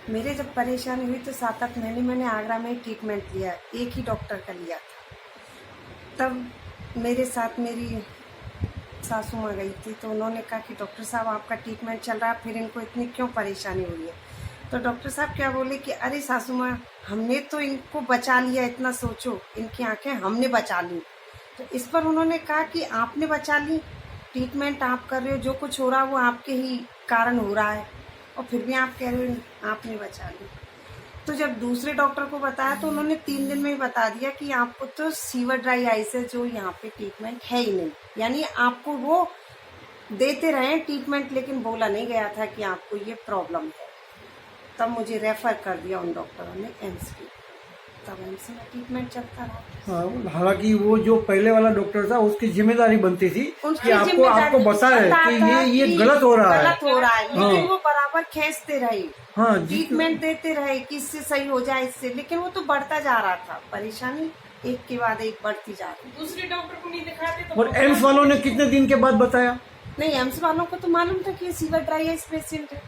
मेरे जब परेशानी हुई तो 7-8 महीने मैंने आगरा में ही ट्रीटमेंट लिया, एक ही डॉक्टर का लिया था। तब मेरे साथ मेरी सासू माँ गई थी, तो उन्होंने कहा कि डॉक्टर साहब आपका ट्रीटमेंट चल रहा है, फिर इनको इतनी क्यों परेशानी हुई है। तो डॉक्टर साहब क्या बोले कि अरे सासू माँ, हमने तो इनको बचा लिया, इतना सोचो, इनकी आंखें हमने बचा ली। तो इस पर उन्होंने कहा कि आपने बचा ली, ट्रीटमेंट आप कर रहे हो, जो कुछ हो रहा है वो आपके ही कारण हो रहा है, और फिर भी आप कह रहे हो आपने बचा ली। तो जब दूसरे डॉक्टर को बताया तो उन्होंने 3 दिन में ही बता दिया कि आपको तो सीवर ड्राई आइस है, जो यहाँ पे ट्रीटमेंट है ही नहीं। यानी आपको वो देते रहे ट्रीटमेंट, लेकिन बोला नहीं गया था कि आपको ये प्रॉब्लम है। तब मुझे रेफर कर दिया उन डॉक्टरों ने एम्स की, तब एम्स में ट्रीटमेंट चलता रहा। हाँ, हालांकि वो जो पहले वाला डॉक्टर था उसकी जिम्मेदारी बनती थी उसकी कि आपको जिम्मेदारी बताए कि बताता ये कि गलत हो रहा है। गलत हो रहा है, हाँ। लेकिन वो बराबर खींचते रहे, हाँ, ट्रीटमेंट देते रहे कि इससे सही हो जाए, इससे, लेकिन वो तो बढ़ता जा रहा था, परेशानी एक के बाद एक बढ़ती जा रही। दूसरे डॉक्टर को नहीं दिखाते तो और एम्स वालों ने कितने दिन के बाद बताया? नहीं, एम्स वालों को तो मालूम था कि ये सीवर ड्राई आइस पेशेंट है।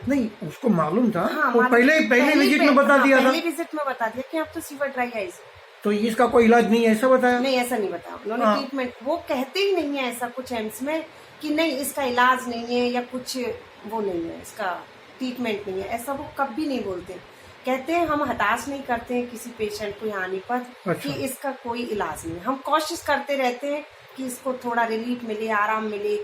नहीं, उसको मालूम था। हाँ, वो पहले विजिट में बता दिया था। पहली विजिट में बता दिया कि आप तो सीवर ड्राई आइस है। तो इसका कोई इलाज नहीं है, ऐसा बताया? नहीं, ऐसा नहीं बताया उन्होंने। हाँ। ट्रीटमेंट वो कहते ही नहीं है ऐसा कुछ एम्स में कि नहीं इसका इलाज नहीं है या कुछ वो नहीं है, इसका ट्रीटमेंट नहीं है, ऐसा वो कभी नहीं बोलते। कहते हैं हम हताश नहीं करते हैं किसी पेशेंट को यहाँ आने पर अच्छा। कि इसका कोई इलाज नहीं है। हम कोशिश करते रहते हैं कि इसको थोड़ा रिलीफ मिले, आराम मिले,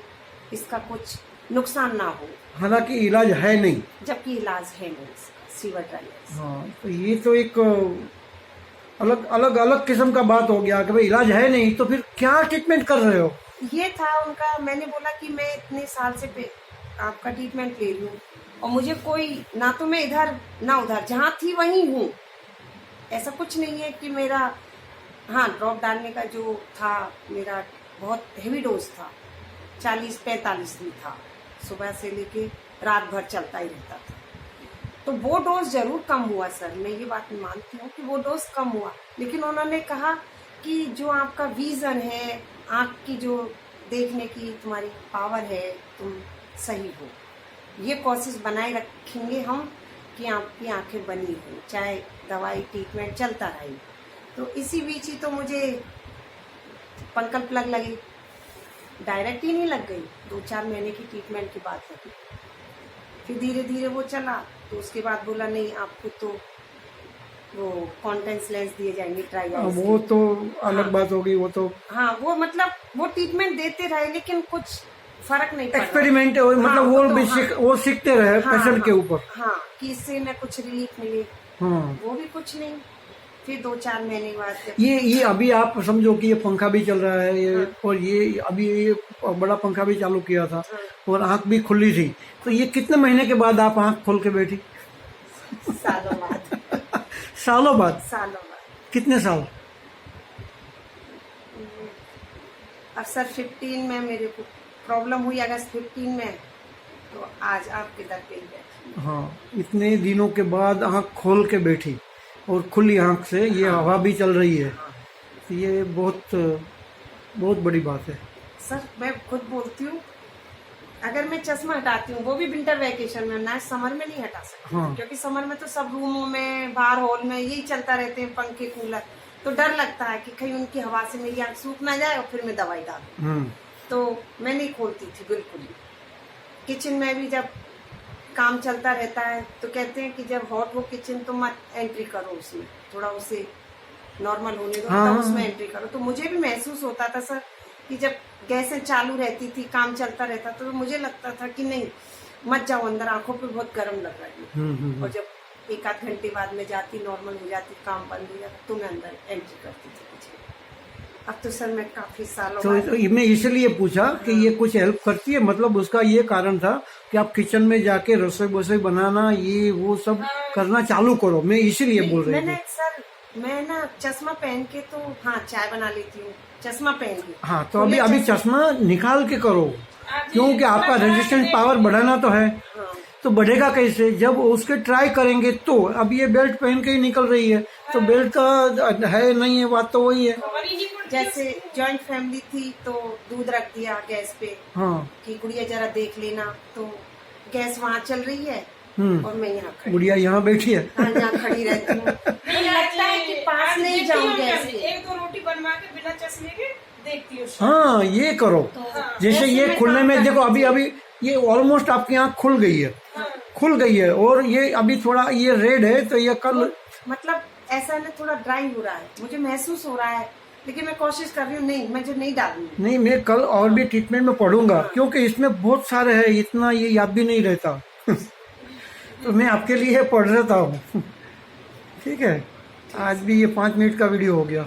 इसका कुछ नुकसान ना हो, हालांकि इलाज है नहीं। जबकि इलाज है नहीं इसका सीवर ड्राई आइस। हाँ, तो ये तो एक अलग किस्म का बात हो गया कि भाई इलाज है नहीं, तो फिर क्या ट्रीटमेंट कर रहे हो? ये था उनका। मैंने बोला कि मैं इतने साल से आपका ट्रीटमेंट ले रही हूँ और मुझे कोई, ना तो मैं इधर ना उधर, जहाँ थी वहीं हूँ, ऐसा कुछ नहीं है कि मेरा, हाँ ड्रॉप डालने का जो था मेरा बहुत हेवी डोज था, 40-45 दिन था, सुबह से लेके रात भर चलता ही रहता था। तो वो डोज जरूर कम हुआ सर, मैं ये बात मानती हूँ कि वो डोज कम हुआ, लेकिन उन्होंने कहा कि जो आपका विजन है, आँख की जो देखने की तुम्हारी पावर है, तुम सही हो, ये कोशिश बनाए रखेंगे हम कि आपकी आंखें बनी हो, चाहे दवाई ट्रीटमेंट चलता रहे। तो इसी बीच ही तो मुझे पंकल प्लग लगी, डायरेक्ट ही नहीं लग गई, 2-4 महीने की ट्रीटमेंट की बात लगी। फिर धीरे धीरे वो चला, तो उसके बाद बोला नहीं आपको तो वो कॉन्टेक्ट लेंस दिए जाएंगे ट्राई आइस वो के। तो अलग हाँ। बात होगी। वो तो हाँ, वो मतलब वो ट्रीटमेंट देते रहे, लेकिन कुछ फर्क नहीं पड़ा। एक्सपेरिमेंट है, मतलब हाँ, वो तो भी हाँ। वो सीखते रहे हाँ, पेशेंट के हाँ, ऊपर। हाँ, कि इससे न कुछ रिलीफ मिले, हाँ, वो भी कुछ नहीं। फिर 2-4 महीने बाद जब ये अभी आप समझो कि ये पंखा भी चल रहा है, ये हाँ। और ये अभी ये बड़ा पंखा भी चालू किया था हाँ। और आंख भी खुली थी। तो ये कितने महीने के बाद आप आंख खोल के बैठी? सालों बाद सालों बाद? सालों बाद कितने साल? अब सर 15 में मेरे को प्रॉब्लम हुई, अगस्त 15 में, तो आज आपके दर पे ही बैठी। हाँ, इतने दिनों के बाद आंख खोल के बैठी और खुली आंख से ये हवा भी चल रही है, तो ये बहुत बड़ी बात है। सर मैं खुद बोलती हूँ, अगर मैं चश्मा हटाती हूँ, वो भी विंटर वैकेशन में, ना समर में नहीं हटा सकती। हाँ। क्योंकि समर में तो सब रूमों में, बाहर हॉल में यही चलता रहते हैं, पंखे कूलर, तो डर लगता है कि कहीं उनकी हवा से मेरी आँख सूख ना जाए और फिर मैं दवाई डालूं। तो मैं नहीं खोलती थी बिल्कुल ही। किचन में भी जब काम चलता रहता है तो कहते हैं कि जब हॉट हो किचन तो मत एंट्री करो उसमें, थोड़ा उसे नॉर्मल होने दो, हाँ, तब हाँ, उसमें एंट्री करो। तो मुझे भी महसूस होता था सर कि जब गैसें चालू रहती थी, काम चलता रहता था, तो मुझे लगता था कि नहीं मत जाओ अंदर, आंखों पे बहुत गर्म लग रही है। और जब 1-8 घंटे बाद में जाती, नॉर्मल हो जाती, काम बंद हो जाता, तो मैं अंदर एंट्री करती थी किचन। अब तो सर मैं काफी सालों बाद तो मैं इसलिए पूछा कि ये कुछ हेल्प करती है, मतलब उसका ये कारण था कि आप किचन में जाके रसोई बसोई बनाना, ये वो सब करना चालू करो, मैं इसीलिए बोल रही मैंने थी। सर, मैं ना चश्मा पहन के तो हाँ चाय बना लेती हूँ, चश्मा पहन के। हाँ, तो अभी चश्मा निकाल के करो, क्योंकि आपका रेजिस्टेंस पावर बढ़ाना तो है। हाँ, तो बढ़ेगा कैसे? जब उसके ट्राई करेंगे तो। अब ये बेल्ट पहन के ही निकल रही है, तो बेल्ट का है नहीं है, बात तो वही है। जैसे जॉइंट फैमिली थी तो दूध रख दिया गैस पे हाँ, कि गुड़िया जरा देख लेना, तो गैस वहाँ चल रही है और मैं यहाँ खड़ी, बुढ़िया यहाँ बैठी है। हाँ यहाँ खड़ी रहती हूँ। नहीं लगता है कि पास आज नहीं देखती जाऊंगी हूँ मैं, ऐसे। एक दो रोटी बनवा के बिना चश्मे के देखती हूँ। हाँ ये करो। तो जैसे ऐसे ये मैं खुलने काम में कर देखो, रही अभी थी। अभी ये ऑलमोस्ट आपकी आँख खुल गई है, खुल गई है, और ये अभी थोड़ा ये रेड है, तो ये कल मतलब ऐसा ना थोड़ा ड्राई हो रहा है, मुझे महसूस हो रहा है, लेकिन मैं कोशिश कर रही हूँ नहीं, मुझे नहीं डालूंगी। नहीं, मैं कल और भी ट्रीटमेंट में पढ़ूंगा, क्योंकि इसमें बहुत सारे है, इतना ये याद भी नहीं रहता। तो मैं आपके लिए पढ़ रहा हूँ। ठीक है, आज भी ये 5 मिनट का वीडियो हो गया।